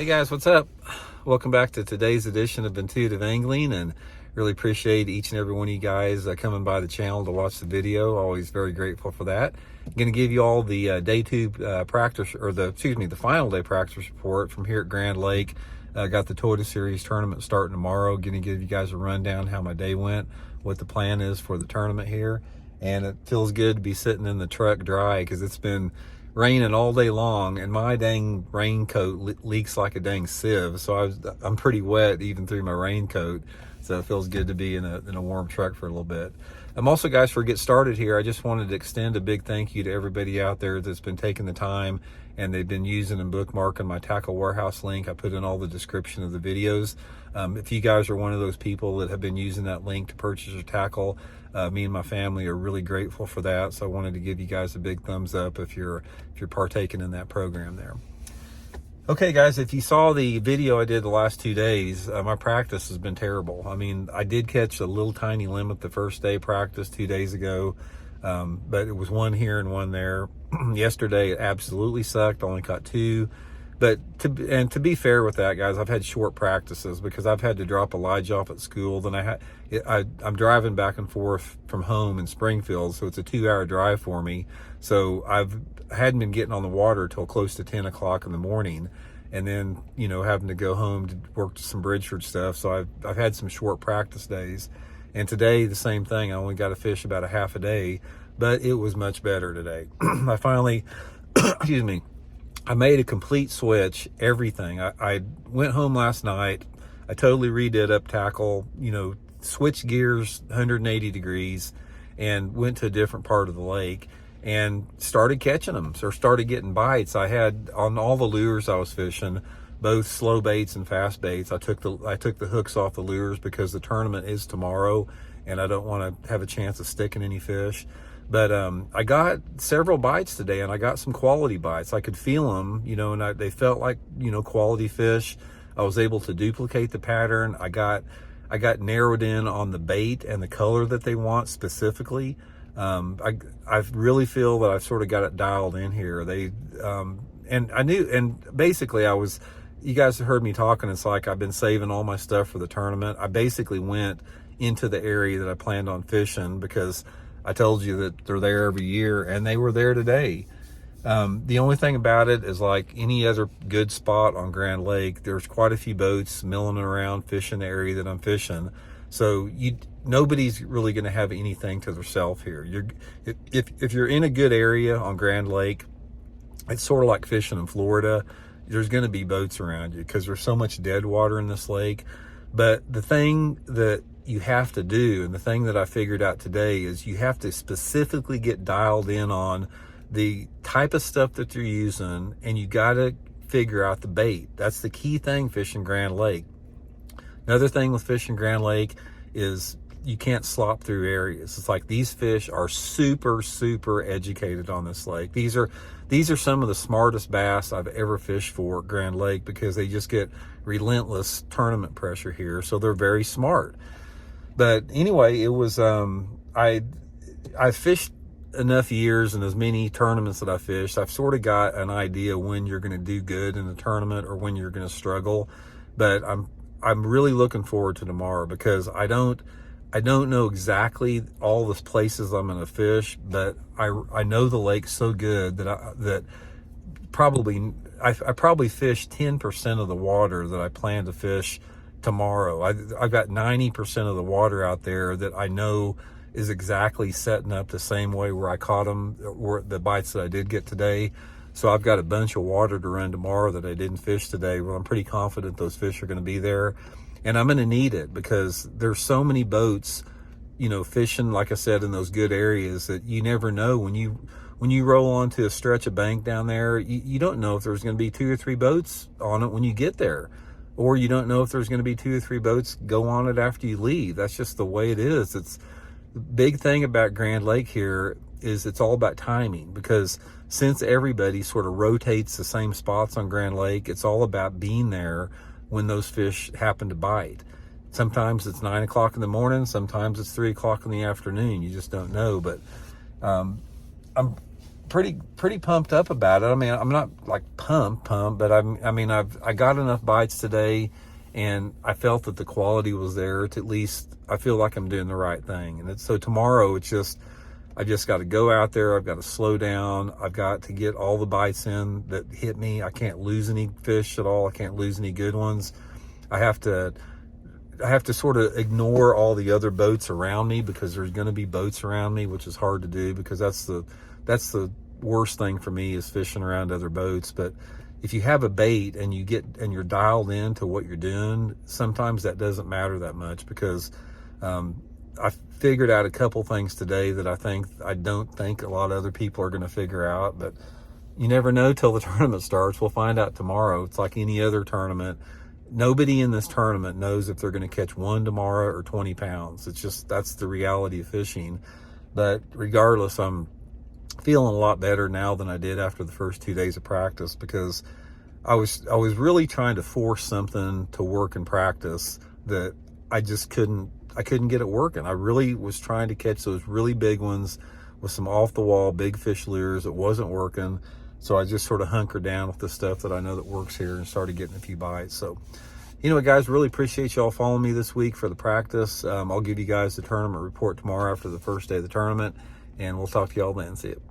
Hey guys, what's up? Welcome back to today's edition of Intuitive Angling, and really appreciate each and every one of you guys coming by the channel to watch the video. Always very grateful for that. I'm going to give you all the day two practice, or the final day practice report from here at Grand Lake. Got the Toyota Series tournament starting tomorrow. Going to give you guys a rundown how my day went, what the plan is for the tournament here, and it feels good to be sitting in the truck dry because it's been raining all day long, and my dang raincoat leaks like a dang sieve. So I'm pretty wet even through my raincoat. So it feels good to be in a warm truck for a little bit. Also, guys, before we get started here, I just wanted to extend a big thank you to everybody out there that's been taking the time and they've been using and bookmarking my Tackle Warehouse link. I put in all the description of the videos. If you guys are one of those people that have been using that link to purchase your tackle, me and my family are really grateful for that. So I wanted to give you guys a big thumbs up if you're partaking in that program there. Okay, guys, if you saw the video I did the last 2 days, my practice has been terrible. I mean, I did catch a little tiny limit the first day practice 2 days ago, but it was one here and one there. Yesterday, it absolutely sucked. I only caught 2. But to be fair with that, guys, I've had short practices because I've had to drop Elijah off at school. Then I'm driving back and forth from home in Springfield, so it's a 2-hour drive for me. So I hadn't been getting on the water till close to 10 o'clock in the morning, and then having to go home to work some Bridgeford stuff. So I've had some short practice days, and today the same thing. I only got to fish about a half a day, but it was much better today. I finally, excuse me. I made a complete switch, everything. I went home last night. I totally redid up tackle, switched gears 180 degrees and went to a different part of the lake and started catching them, or started getting bites. I had on all the lures I was fishing, both slow baits and fast baits. I took the hooks off the lures because the tournament is tomorrow and I don't want to have a chance of sticking any fish. But I got several bites today, and I got some quality bites. I could feel them, and they felt like, quality fish. I was able to duplicate the pattern. I got narrowed in on the bait and the color that they want specifically. I really feel that I've sort of got it dialed in here. And I knew, and basically you guys have heard me talking. It's like I've been saving all my stuff for the tournament. I basically went into the area that I planned on fishing because I told you that they're there every year, and they were there today. The only thing about it is, like any other good spot on Grand Lake, there's quite a few boats milling around fishing the area that I'm fishing. So nobody's really going to have anything to themselves here. If you're in a good area on Grand Lake, it's sort of like fishing in Florida. There's going to be boats around you because there's so much dead water in this lake. But the thing that you have to do, and the thing that I figured out today, is you have to specifically get dialed in on the type of stuff that you're using, and you got to figure out the bait. That's the key thing fishing Grand Lake. Another thing with fishing Grand Lake is you can't slop through areas. It's like these fish are super, super educated on this lake. These are some of the smartest bass I've ever fished for at Grand Lake because they just get relentless tournament pressure here. So they're very smart. But anyway, it was, I fished enough years and as many tournaments that I fished, I've sort of got an idea when you're going to do good in a tournament or when you're going to struggle. But I'm really looking forward to tomorrow because I don't know exactly all the places I'm going to fish, but I know the lake so good that I probably fish 10% of the water that I plan to fish tomorrow. I've got 90% of the water out there that I know is exactly setting up the same way where I caught them, or the bites that I did get today. So I've got a bunch of water to run tomorrow that I didn't fish today. Well, I'm pretty confident those fish are going to be there, and I'm going to need it because there's so many boats, fishing, like I said, in those good areas that you never know when you roll onto a stretch of bank down there, you don't know if there's going to be 2 or 3 boats on it when you get there. Or you don't know if there's going to be 2 or 3 boats go on it after you leave. That's just the way it is. It's the big thing about Grand Lake here is it's all about timing, because since everybody sort of rotates the same spots on Grand Lake, it's all about being there when those fish happen to bite. Sometimes it's 9 o'clock in the morning. Sometimes it's 3 o'clock in the afternoon. You just don't know. But I'm pretty pumped up about it. I mean, I'm not like pumped, but I got enough bites today, and I felt that the quality was there to at least I feel like I'm doing the right thing. And so tomorrow it's just I just got to go out there. I've got to slow down. I've got to get all the bites in that hit me. I can't lose any fish at all. I can't lose any good ones. I have to sort of ignore all the other boats around me, because there's going to be boats around me, which is hard to do, because that's the worst thing for me, is fishing around other boats. But if you have a bait and you're dialed into what you're doing, sometimes that doesn't matter that much, because I figured out a couple things today that I don't think a lot of other people are going to figure out. But you never know till the tournament starts. We'll find out tomorrow. It's like any other tournament. Nobody in this tournament knows if they're going to catch one tomorrow or 20 pounds. It's just, that's the reality of fishing. But regardless, I'm feeling a lot better now than I did after the first 2 days of practice, because I was really trying to force something to work in practice that I just couldn't get it working. I really was trying to catch those really big ones with some off the wall big fish lures. It wasn't working. So I just sort of hunkered down with the stuff that I know that works here and started getting a few bites. So, you know what, guys, really appreciate y'all following me this week for the practice. I'll give you guys the tournament report tomorrow after the first day of the tournament, and we'll talk to y'all then. See you.